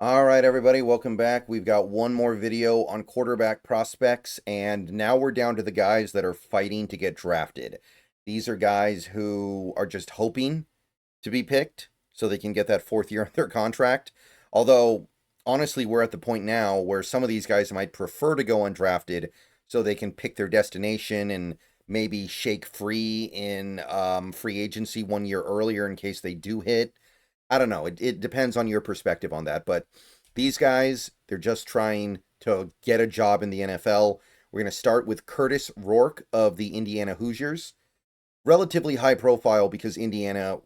All right, everybody, welcome back. We've got one more video on quarterback prospects, and now we're down to the guys that are fighting to get drafted. These are guys who are just hoping to be picked so they can get that fourth year of their contract. Although, honestly, we're at the point now where some of these guys might prefer to go undrafted so they can pick their destination and maybe shake free in free agency 1 year earlier in case they do hit. I don't know. It depends on your perspective on that. But these guys, they're just trying to get a job in the NFL. We're going to start with Kurtis Rourke of the Indiana Hoosiers. Relatively high profile because Indiana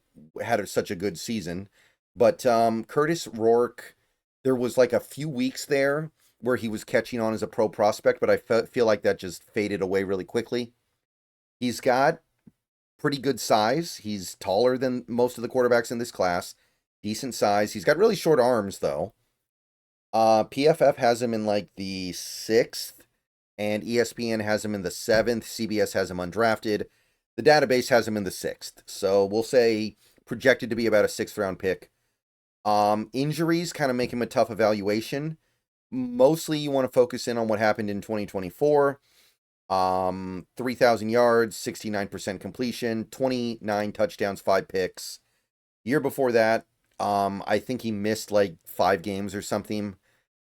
had such a good season. But Kurtis Rourke, there was like a few weeks there where he was catching on as a pro prospect, but I feel like that just faded away really quickly. He's got pretty good size. He's taller than most of the quarterbacks in this class. Decent size. He's got really short arms though. PFF has him in like the sixth, and ESPN has him in the seventh. CBS has him undrafted. The database has him in the sixth. So we'll say projected to be about a sixth round pick. Injuries kind of make him a tough evaluation. Mostly you want to focus in on what happened in 2024. 3,000 yards, 69% completion, 29 touchdowns, 5 picks. Year before that, I think he missed like 5 games or something,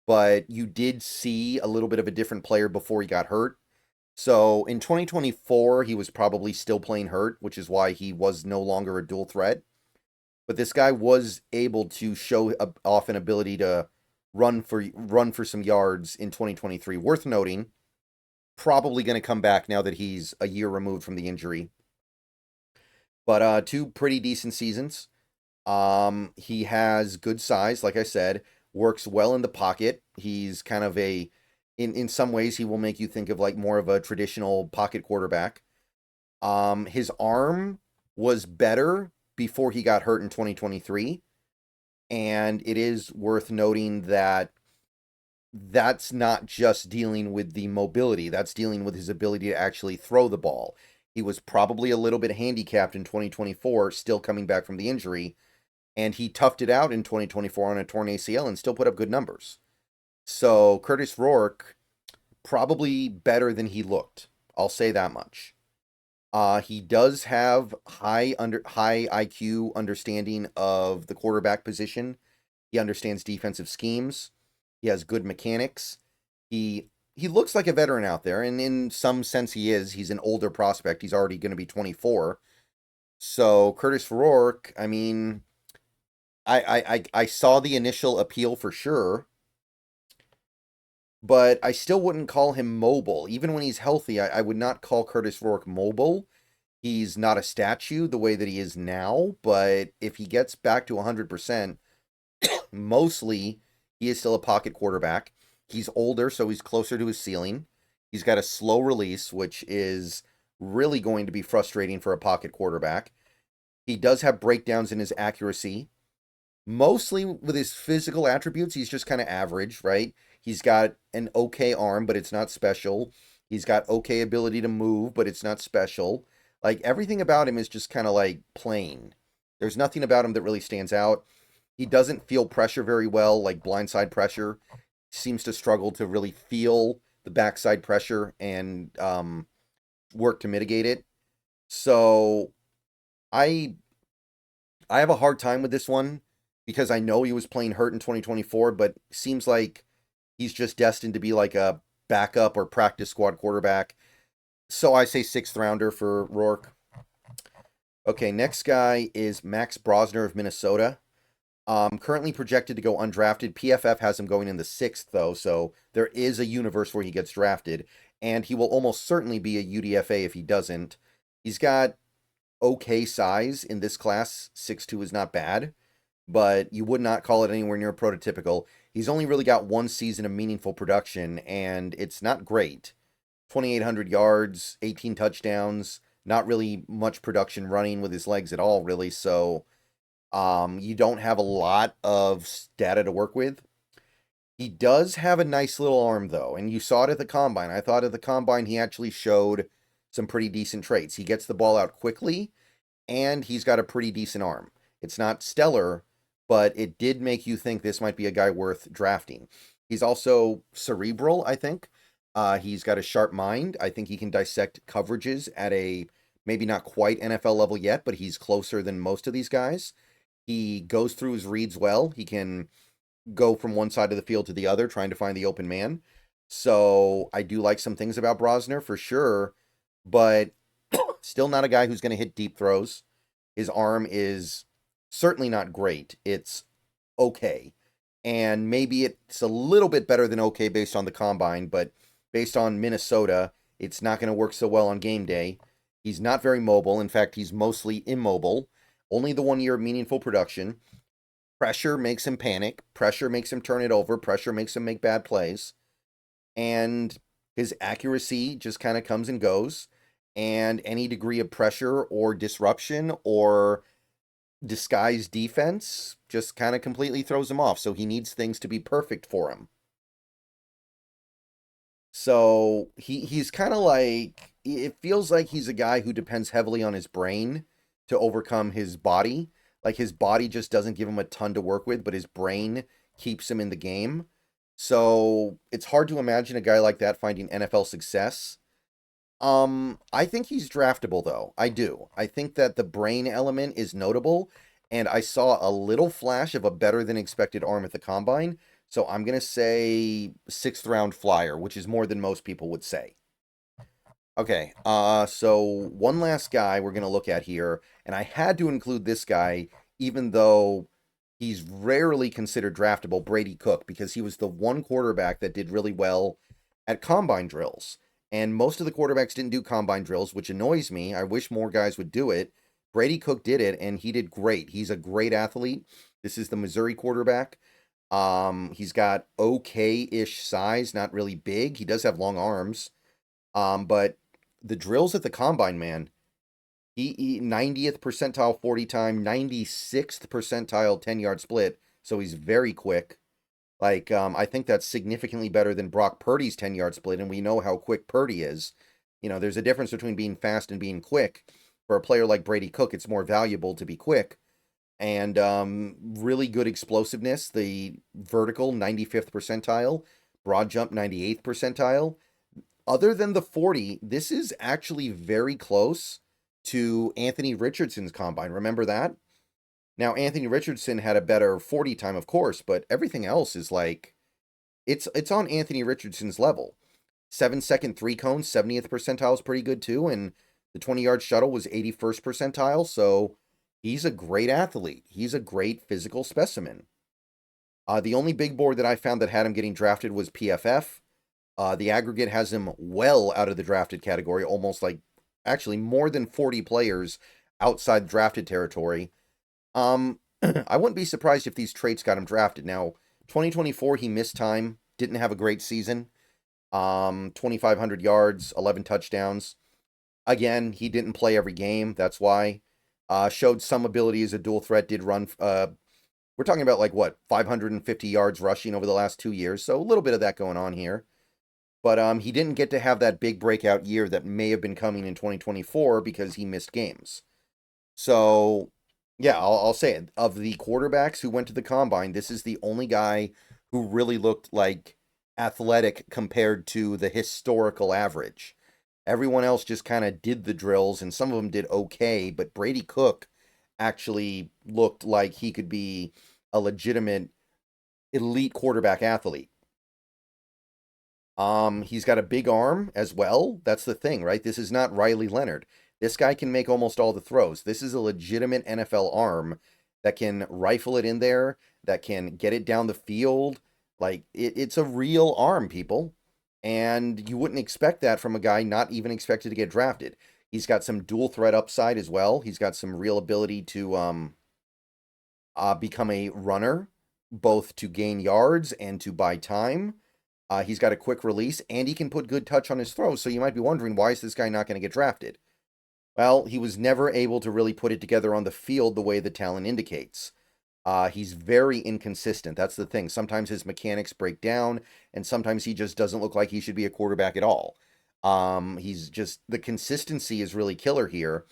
but you did see a little bit of a different player before he got hurt. So in 2024, he was probably still playing hurt, which is why he was no longer a dual threat. But this guy was able to show off an ability to run for some yards in 2023. Worth noting, probably going to come back now that he's a year removed from the injury. But two pretty decent seasons. He has good size, like I said, works well in the pocket. He's kind of in some ways, he will make you think of like more of a traditional pocket quarterback. His arm was better before he got hurt in 2023. And it is worth noting that that's not just dealing with the mobility, that's dealing with his ability to actually throw the ball. He was probably a little bit handicapped in 2024, still coming back from the injury, and he toughed it out in 2024 on a torn ACL and still put up good numbers. So Kurtis Rourke, probably better than he looked. I'll say that much. He does have high IQ understanding of the quarterback position. He understands defensive schemes. He has good mechanics. He looks like a veteran out there, and in some sense he is. He's an older prospect. He's already going to be 24. So Kurtis Rourke, I mean, I saw the initial appeal for sure, but I still wouldn't call him mobile. Even when he's healthy, I would not call Kurtis Rourke mobile. He's not a statue the way that he is now, but if he gets back to 100%, mostly he is still a pocket quarterback. He's older, so he's closer to his ceiling. He's got a slow release, which is really going to be frustrating for a pocket quarterback. He does have breakdowns in his accuracy. Mostly with his physical attributes, he's just kind of average, right? He's got an okay arm, but it's not special. He's got okay ability to move, but it's not special. Like everything about him is just kind of like plain. There's nothing about him that really stands out. He doesn't feel pressure very well, like blindside pressure. Seems to struggle to really feel the backside pressure and work to mitigate it. So I I have a hard time with this one because I know he was playing hurt in 2024, but seems like he's just destined to be like a backup or practice squad quarterback. So I say sixth rounder for Rourke. Okay, next guy is Max Brosmer of Minnesota. Currently projected to go undrafted. PFF has him going in the sixth, though, so there is a universe where he gets drafted, and he will almost certainly be a UDFA if he doesn't. He's got okay size in this class. 6'2" is not bad, but you would not call it anywhere near prototypical. He's only really got one season of meaningful production, and it's not great. 2,800 yards, 18 touchdowns, not really much production running with his legs at all, really, so you don't have a lot of data to work with. He does have a nice little arm, though, and you saw it at the combine. I thought at the combine he actually showed some pretty decent traits. He gets the ball out quickly, and he's got a pretty decent arm. It's not stellar, but it did make you think this might be a guy worth drafting. He's also cerebral, I think. He's got a sharp mind. I think he can dissect coverages at a maybe not quite NFL level yet, but he's closer than most of these guys. He goes through his reads well. He can go from one side of the field to the other, trying to find the open man. So I do like some things about Brosner for sure, but still not a guy who's going to hit deep throws. His arm is certainly not great. It's okay. And maybe it's a little bit better than okay based on the combine, but based on Minnesota, it's not going to work so well on game day. He's not very mobile. In fact, he's mostly immobile. Only the 1 year of meaningful production. Pressure makes him panic. Pressure makes him turn it over. Pressure makes him make bad plays. And his accuracy just kind of comes and goes. And any degree of pressure or disruption or disguised defense just kind of completely throws him off. So he needs things to be perfect for him. So he's kind of like, it feels like he's a guy who depends heavily on his brain to overcome his body. Like his body just doesn't give him a ton to work with, but his brain keeps him in the game. So it's hard to imagine a guy like that finding NFL success. I think he's draftable though. I do. I think that the brain element is notable, and I saw a little flash of a better than expected arm at the combine. So I'm gonna say 6th round flyer, which is more than most people would say. Okay, so one last guy we're gonna look at here, and I had to include this guy, even though he's rarely considered draftable, Brady Cook, because he was the one quarterback that did really well at combine drills. And most of the quarterbacks didn't do combine drills, which annoys me. I wish more guys would do it. Brady Cook did it, and he did great. He's a great athlete. This is the Missouri quarterback. He's got okay-ish size, not really big. He does have long arms. But the drills at the combine, man, he 90th percentile 40 time, 96th percentile 10-yard split. So he's very quick. Like, I think that's significantly better than Brock Purdy's 10-yard split, and we know how quick Purdy is. You know, there's a difference between being fast and being quick. For a player like Brady Cook, it's more valuable to be quick. And really good explosiveness. The vertical, 95th percentile. Broad jump, 98th percentile. Other than the 40, this is actually very close to Anthony Richardson's combine. Remember that? Now, Anthony Richardson had a better 40 time, of course, but everything else is like, it's on Anthony Richardson's level. 7-second 3-cone, 70th percentile is pretty good too, and the 20-yard shuttle was 81st percentile, so he's a great athlete. He's a great physical specimen. The only big board that I found that had him getting drafted was PFF. The aggregate has him well out of the drafted category, almost like, actually more than 40 players outside drafted territory. I wouldn't be surprised if these traits got him drafted. Now, 2024, he missed time, didn't have a great season. 2,500 yards, 11 touchdowns. Again, he didn't play every game. That's why. Showed some ability as a dual threat, did run. We're talking about like what, 550 yards rushing over the last 2 years. So a little bit of that going on here. But he didn't get to have that big breakout year that may have been coming in 2024 because he missed games. So, yeah, I'll say it. Of the quarterbacks who went to the combine, this is the only guy who really looked like athletic compared to the historical average. Everyone else just kind of did the drills, and some of them did okay, but Brady Cook actually looked like he could be a legitimate elite quarterback athlete. He's got a big arm as well. That's the thing, right? This is not Riley Leonard. This guy can make almost all the throws. This is a legitimate NFL arm that can rifle it in there, that can get it down the field. Like, it's a real arm, people. And you wouldn't expect that from a guy not even expected to get drafted. He's got some dual threat upside as well. He's got some real ability to become a runner, both to gain yards and to buy time. He's got a quick release, and he can put good touch on his throws. So you might be wondering, why is this guy not going to get drafted? Well, he was never able to really put it together on the field the way the talent indicates. He's very inconsistent. That's the thing. Sometimes his mechanics break down, and sometimes he just doesn't look like he should be a quarterback at all. The consistency is really killer here.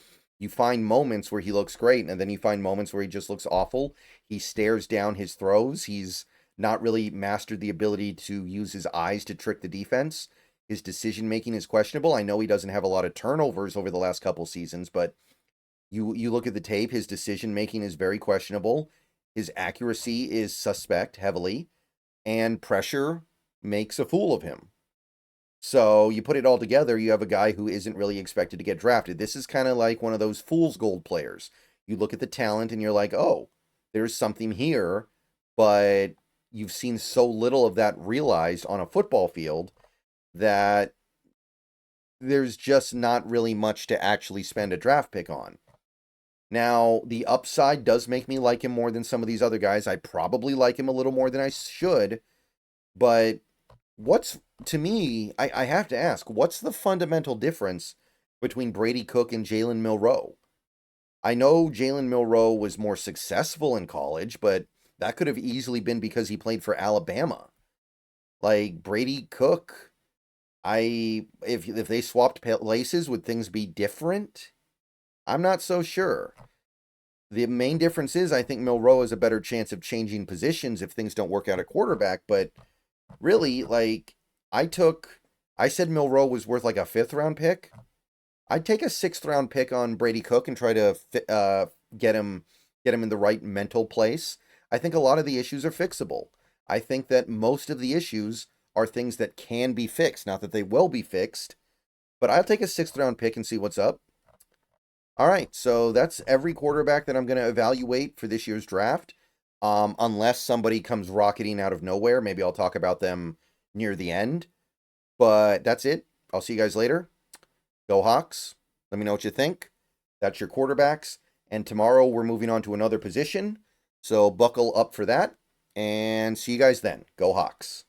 You find moments where he looks great, and then you find moments where he just looks awful. He stares down his throws. He's not really mastered the ability to use his eyes to trick the defense. His decision making is questionable. I know he doesn't have a lot of turnovers over the last couple seasons, but you look at the tape, his decision making is very questionable. His accuracy is suspect heavily, and pressure makes a fool of him. So you put it all together, you have a guy who isn't really expected to get drafted. This is kind of like one of those fool's gold players. You look at the talent and you're like, oh, there's something here, but you've seen so little of that realized on a football field that there's just not really much to actually spend a draft pick on. Now, the upside does make me like him more than some of these other guys. I probably like him a little more than I should, but to me, I have to ask, what's the fundamental difference between Brady Cook and Jalen Milroe? I know Jalen Milroe was more successful in college, but that could have easily been because he played for Alabama. Like Brady Cook, if they swapped places, would things be different? I'm not so sure. The main difference is I think Milroe has a better chance of changing positions if things don't work out at quarterback, but really, like, I said Milroe was worth like a 5th-round pick. I'd take a 6th-round pick on Brady Cook and try to get him in the right mental place. I think a lot of the issues are fixable. I think that most of the issues are things that can be fixed. Not that they will be fixed, but I'll take a 6th-round pick and see what's up. All right, so that's every quarterback that I'm going to evaluate for this year's draft. Unless somebody comes rocketing out of nowhere. Maybe I'll talk about them near the end. But that's it. I'll see you guys later. Go Hawks. Let me know what you think. That's your quarterbacks. And tomorrow we're moving on to another position. So buckle up for that. And see you guys then. Go Hawks.